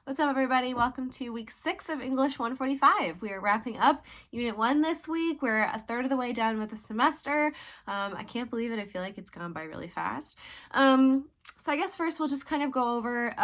What's up, everybody? Welcome to week 6 of English 145. We are wrapping up Unit 1 this week. We're a third of the way done with the semester. I can't believe it. I feel like it's gone by really fast. So I guess first we'll just kind of go over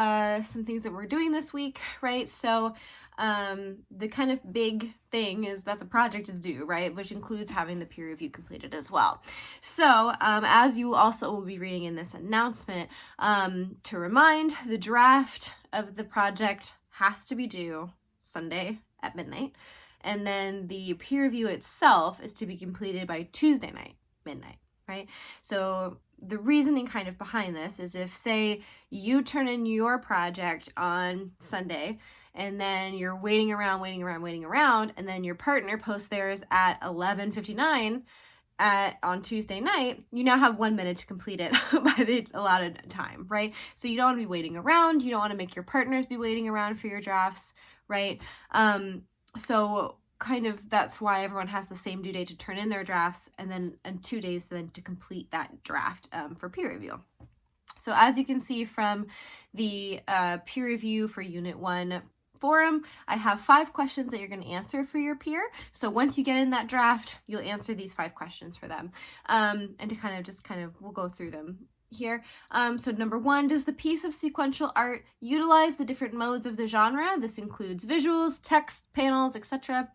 some things that we're doing this week, right? So the kind of big thing is that the project is due, right? Which includes having the peer review completed as well. So as you also will be reading in this announcement, to remind, the draft of the project has to be due Sunday at midnight. And then the peer review itself is to be completed by Tuesday night, midnight, right? So the reasoning kind of behind this is if, say, you turn in your project on Sunday, and then you're waiting around, and then your partner posts theirs at 11:59 on Tuesday night, you now have 1 minute to complete it by the allotted time, right? So you don't want to be waiting around. You don't want to make your partners be waiting around for your drafts, right? So kind of that's why everyone has the same due date to turn in their drafts, and then in 2 days then to complete that draft for peer review. So as you can see from the peer review for Unit 1 forum, I have 5 questions that you're going to answer for your peer. So once you get in that draft, you'll answer these 5 questions for them. And to kind of we'll go through them here. So number 1, does the piece of sequential art utilize the different modes of the genre? This includes visuals, text, panels, etc.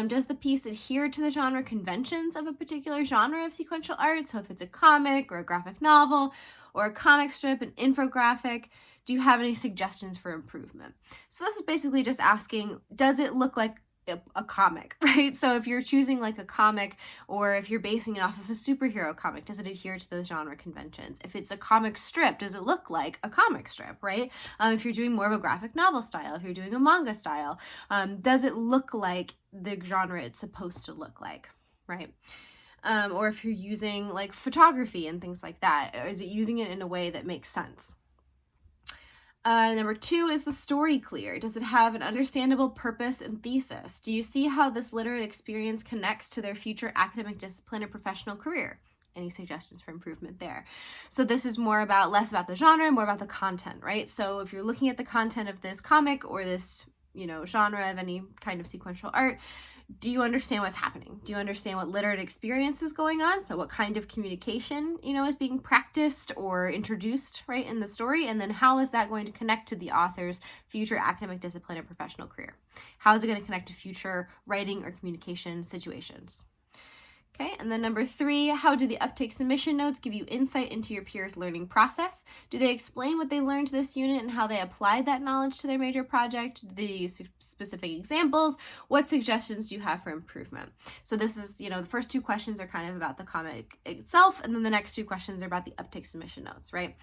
Does the piece adhere to the genre conventions of a particular genre of sequential art? So if it's a comic or a graphic novel or a comic strip, an infographic, do you have any suggestions for improvement? So this is basically just asking, does it look like a comic, right? So if you're choosing like a comic, or if you're basing it off of a superhero comic, does it adhere to those genre conventions? If it's a comic strip, does it look like a comic strip, right? If you're doing more of a graphic novel style, if you're doing a manga style, does it look like the genre it's supposed to look like, right? Or if you're using like photography and things like that, is it using it in a way that makes sense? Number 2, is the story clear? Does it have an understandable purpose and thesis? Do you see how this literate experience connects to their future academic discipline or professional career? Any suggestions for improvement there? So this is less about the genre, more about the content, right? So if you're looking at the content of this comic or this, genre of any kind of sequential art, do you understand what's happening? Do you understand what literate experience is going on? So what kind of communication, is being practiced or introduced, right, in the story? And then how is that going to connect to the author's future academic discipline or professional career? How is it going to connect to future writing or communication situations? Okay, and then number 3, how do the uptake submission notes give you insight into your peers' learning process? Do they explain what they learned this unit and how they applied that knowledge to their major project? Do they use specific examples? What suggestions do you have for improvement? So this is, the first 2 questions are kind of about the comic itself, and then the next 2 questions are about the uptake submission notes, right?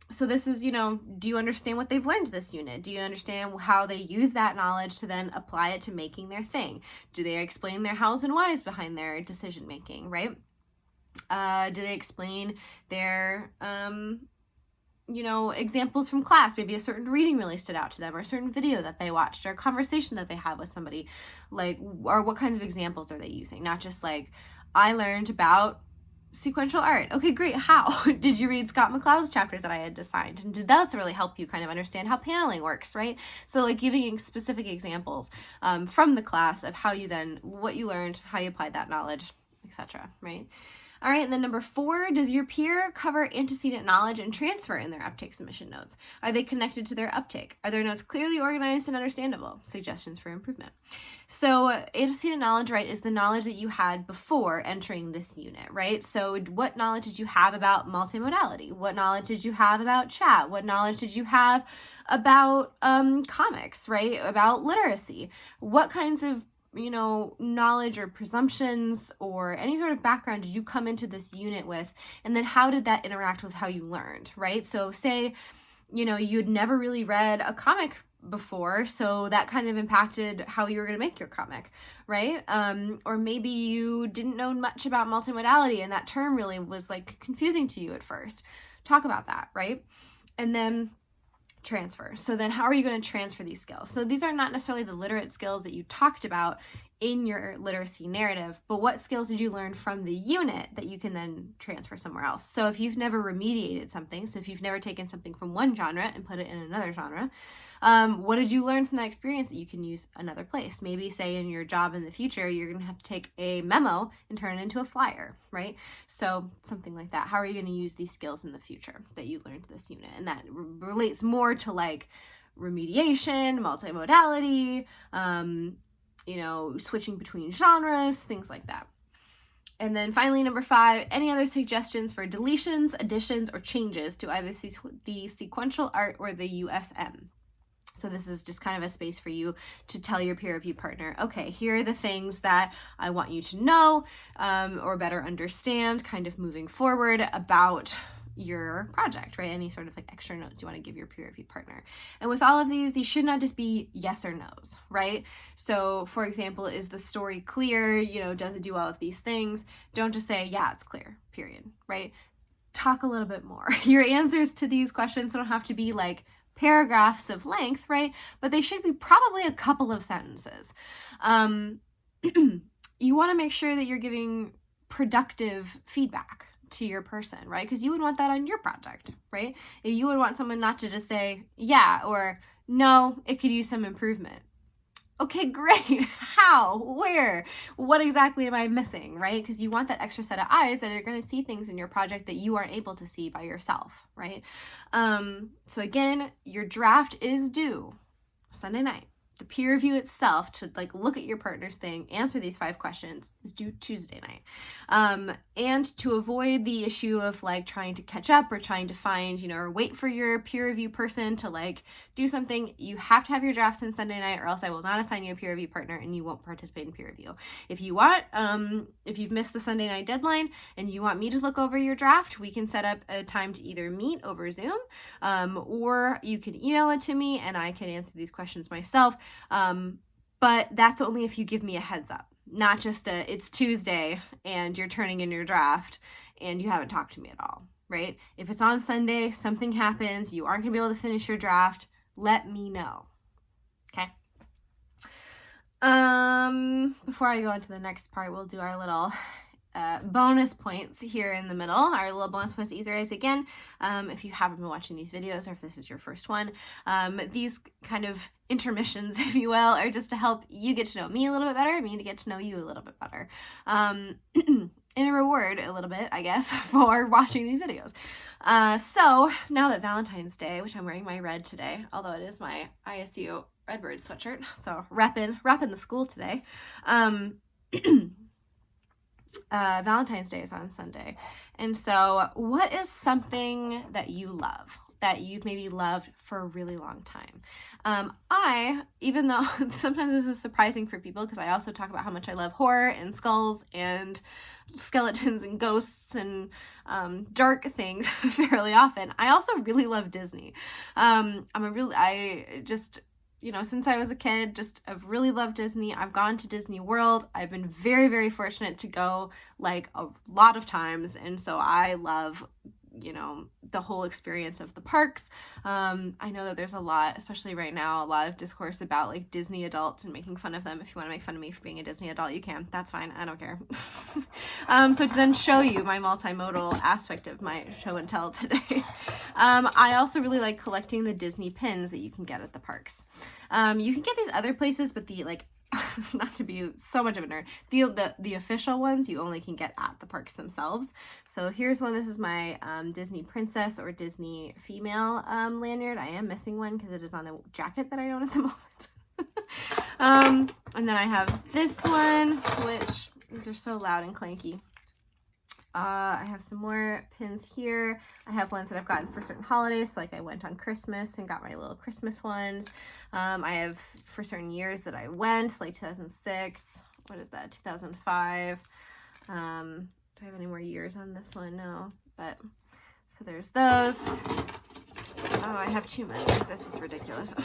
So this is, do you understand what they've learned this unit? Do you understand how they use that knowledge to then apply it to making their thing? Do they explain their hows and whys behind their decision making, right? Do they explain their, examples from class? Maybe a certain reading really stood out to them, or a certain video that they watched, or a conversation that they had with somebody, or what kinds of examples are they using? Not just like, I learned about sequential art. Okay, great. How? Did you read Scott McCloud's chapters that I had assigned? And did those really help you kind of understand how paneling works, right? So like giving specific examples from the class of what you learned, how you applied that knowledge, etc., right? All right, and then number 4, does your peer cover antecedent knowledge and transfer in their uptake submission notes? Are they connected to their uptake? Are their notes clearly organized and understandable? Suggestions for improvement. So antecedent knowledge, right, is the knowledge that you had before entering this unit, right? So what knowledge did you have about multimodality? What knowledge did you have about chat? What knowledge did you have about comics, right? About literacy? What kinds of knowledge or presumptions or any sort of background did you come into this unit with? And then how did that interact with how you learned, right? So say, you'd never really read a comic before, so that kind of impacted how you were going to make your comic, right? Or maybe you didn't know much about multimodality and that term really was like confusing to you at first. Talk about that, right? And then transfer. So then how are you going to transfer these skills? So these are not necessarily the literate skills that you talked about in your literacy narrative, but what skills did you learn from the unit that you can then transfer somewhere else? So if you've never remediated something, so if you've never taken something from one genre and put it in another genre, what did you learn from that experience that you can use another place? Maybe say in your job in the future, you're going to have to take a memo and turn it into a flyer, right? So something like that. How are you going to use these skills in the future that you learned this unit? And that relates more to like remediation, multimodality, switching between genres, things like that. And then finally, number 5, any other suggestions for deletions, additions, or changes to either the sequential art or the USM? So this is just kind of a space for you to tell your peer review partner, okay, here are the things that I want you to know or better understand kind of moving forward about your project, right? Any sort of like extra notes you want to give your peer review partner. And with all of these should not just be yes or no's, right? So for example, is the story clear? Does it do all of these things? Don't just say, yeah, it's clear, period, right? Talk a little bit more. Your answers to these questions don't have to be like paragraphs of length, right? But they should be probably a couple of sentences. You want to make sure that you're giving productive feedback to your person, right? Because you would want that on your project, right? You would want someone not to just say, yeah, or no, it could use some improvement. Okay, great. How? Where? What exactly am I missing, right? Because you want that extra set of eyes that are going to see things in your project that you aren't able to see by yourself, right? So again, your draft is due Sunday night. The peer review itself to like look at your partner's thing, answer these 5 questions is due Tuesday night. And to avoid the issue of like trying to catch up or trying to find, or wait for your peer review person to like do something, you have to have your drafts in Sunday night or else I will not assign you a peer review partner and you won't participate in peer review. If you want, if you've missed the Sunday night deadline and you want me to look over your draft, we can set up a time to either meet over Zoom or you can email it to me and I can answer these questions myself. But that's only if you give me a heads up, not just it's Tuesday and you're turning in your draft and you haven't talked to me at all, right? If it's on Sunday, something happens, you aren't gonna be able to finish your draft, let me know, okay? Before I go into the next part, we'll do our little bonus points here in the middle. Our little bonus points Easter eggs again. If you haven't been watching these videos or if this is your first one, these kind of intermissions, if you will, are just to help you get to know me a little bit better, me to get to know you a little bit better. In a reward a little bit, I guess, for watching these videos. So now that Valentine's Day, which I'm wearing my red today, although it is my ISU Redbird sweatshirt, so repping the school today. Valentine's Day is on Sunday. And so what is something that you love, that you've maybe loved for a really long time? Even though sometimes this is surprising for people because I also talk about how much I love horror and skulls and skeletons and ghosts and dark things fairly often, I also really love Disney. Since I was a kid, just I've really loved Disney. I've gone to Disney World. I've been very, very fortunate to go like a lot of times. And so I love, the whole experience of the parks. I know that there's a lot, especially right now, a lot of discourse about like Disney adults and making fun of them. If you want to make fun of me for being a Disney adult, you can. That's fine. I don't care. So to then show you my multimodal aspect of my show and tell today, I also really like collecting the Disney pins that you can get at the parks. You can get these other places, but the like not to be so much of a nerd, the official ones you only can get at the parks themselves. So here's one. This is my Disney princess or Disney female lanyard. I am missing one because it is on a jacket that I own at the moment. And then I have this one, which these are so loud and clanky. I have some more pins here. I have ones that I've gotten for certain holidays. So like I went on Christmas and got my little Christmas ones. I have for certain years that I went, like 2006. What is that? 2005. Do I have any more years on this one? No. But so there's those. Oh, I have too many. This is ridiculous.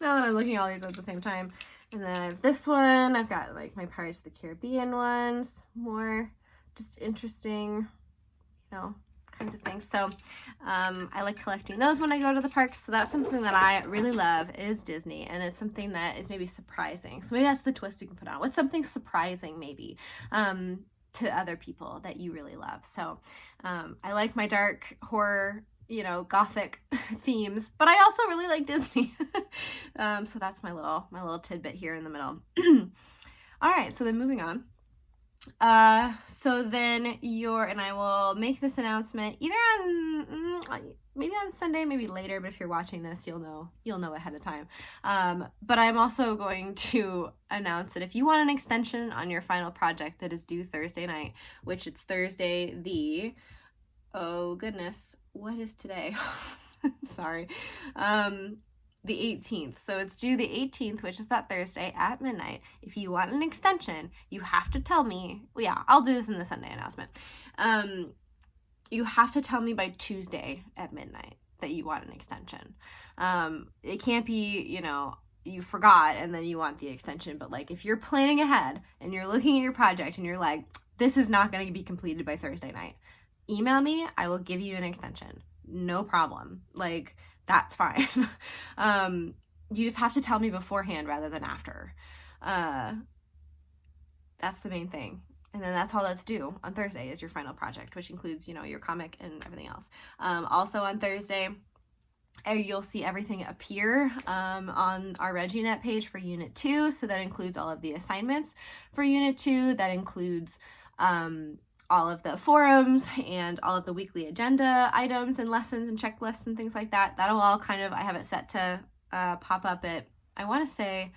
Now that I'm looking at all these at the same time. And then I have this one. I've got like my Pirates of the Caribbean ones. More just interesting, kind kinds of things. So I like collecting those when I go to the parks. So that's something that I really love is Disney, and it's something that is maybe surprising. So maybe that's the twist you can put on. What's something surprising maybe to other people that you really love? So I like my dark horror, gothic themes, but I also really like Disney. So that's my little tidbit here in the middle. All right, so then moving on. So then and I will make this announcement either maybe on Sunday, maybe later, but if you're watching this, you'll know ahead of time. But I'm also going to announce that if you want an extension on your final project that is due Thursday night, which it's Thursday oh goodness, what is today? Sorry. The 18th. So it's due the 18th, which is that Thursday at midnight. If you want an extension, you have to tell me. Well, yeah, I'll do this in the Sunday announcement. You have to tell me by Tuesday at midnight that you want an extension. It can't be, you forgot and then you want the extension. But like if you're planning ahead and you're looking at your project and you're like, this is not going to be completed by Thursday night, email me. I will give you an extension. No problem. Like, that's fine. You just have to tell me beforehand rather than after. That's the main thing. And then that's all that's due on Thursday is your final project, which includes, your comic and everything else. Also on Thursday, you'll see everything appear on our ReggieNet page for Unit 2. So that includes all of the assignments for Unit 2. That includes all of the forums and all of the weekly agenda items and lessons and checklists and things like that. That'll all I have it set to pop up at, I want to say,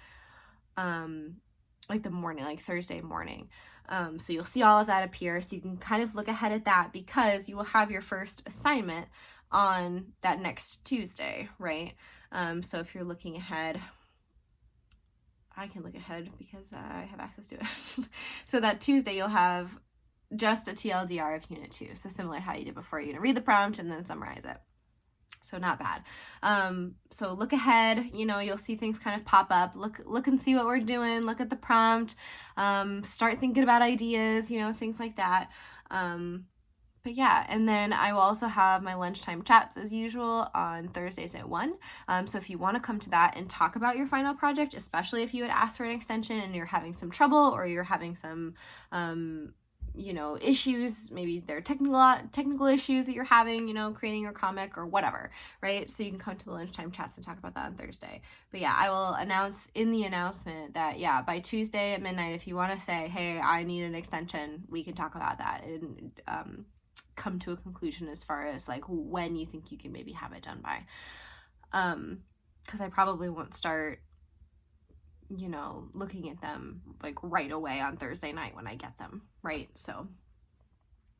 like the morning, like Thursday morning. So you'll see all of that appear. So you can kind of look ahead at that because you will have your first assignment on that next Tuesday, right? So if you're looking ahead, I can look ahead because I have access to it. So that Tuesday you'll have just a TLDR of Unit 2. So similar to how you did before. You're going to read the prompt and then summarize it. So not bad. So look ahead, you'll see things kind of pop up. Look and see what we're doing. Look at the prompt. Start thinking about ideas, things like that. But yeah, and then I will also have my lunchtime chats as usual on Thursdays at 1. So if you want to come to that and talk about your final project, especially if you had asked for an extension and you're having some trouble or you're having some issues, maybe they're technical issues that you're having, creating your comic or whatever, right? So you can come to the lunchtime chats and talk about that on Thursday. But yeah, I will announce in the announcement that, yeah, by Tuesday at midnight, if you want to say, hey, I need an extension, we can talk about that and come to a conclusion as far as like when you think you can maybe have it done by. Because I probably won't start looking at them like right away on Thursday night when I get them, right? So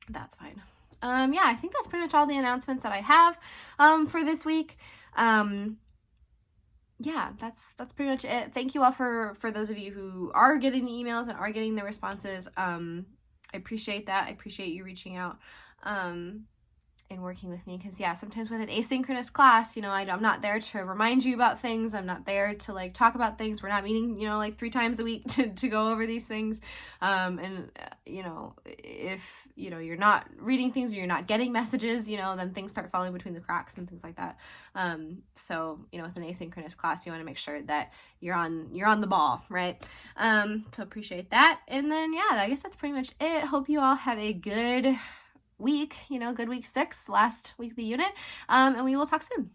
that's fine. Yeah, I think that's pretty much all the announcements that I have for this week. Yeah, that's pretty much it. Thank you all for those of you who are getting the emails and are getting the responses. I appreciate that. I appreciate you reaching out and working with me, because yeah, sometimes with an asynchronous class, I'm not there to remind you about things. I'm not there to like talk about things. We're not meeting, like 3 times a week to go over these things. If you're not reading things or you're not getting messages, then things start falling between the cracks and things like that. So with an asynchronous class, you want to make sure that you're on the ball, right? So appreciate that. And then yeah, I guess that's pretty much it. Hope you all have a good week, good week 6, last week of the unit, and we will talk soon.